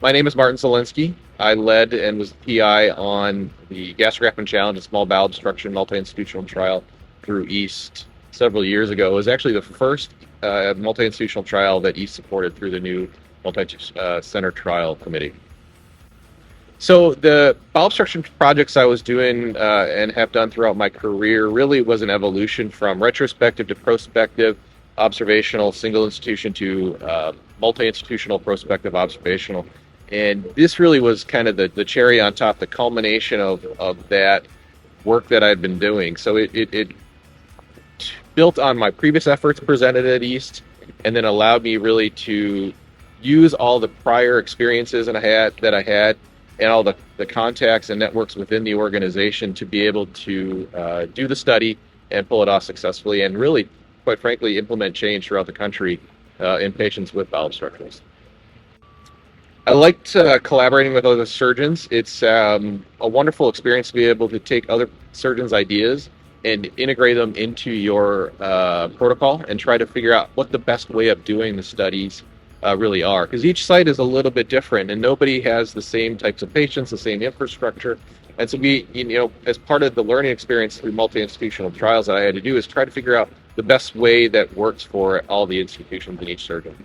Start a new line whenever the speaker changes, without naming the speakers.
My name is Martin Zielinski. I led and was the PI on the gastrographin challenge and small bowel obstruction multi-institutional trial through EAST several years ago. It was actually the first multi-institutional trial that EAST supported through the new multi-center trial committee. So the bowel obstruction projects I was doing and have done throughout my career really was an evolution from retrospective to prospective, observational, single institution to multi-institutional, prospective, observational. And this really was kind of the cherry on top, the culmination of that work that I'd been doing. So it built on my previous efforts presented at EAST and then allowed me really to use all the prior experiences that I had and all the contacts and networks within the organization to be able to do the study and pull it off successfully and really, quite frankly, implement change throughout the country in patients with bowel obstructions. I liked collaborating with other surgeons. It's a wonderful experience to be able to take other surgeons' ideas and integrate them into your protocol and try to figure out what the best way of doing the studies really are. Because each site is a little bit different and nobody has the same types of patients, the same infrastructure. And so as part of the learning experience through multi-institutional trials that I had to do is try to figure out the best way that works for all the institutions and each surgeon.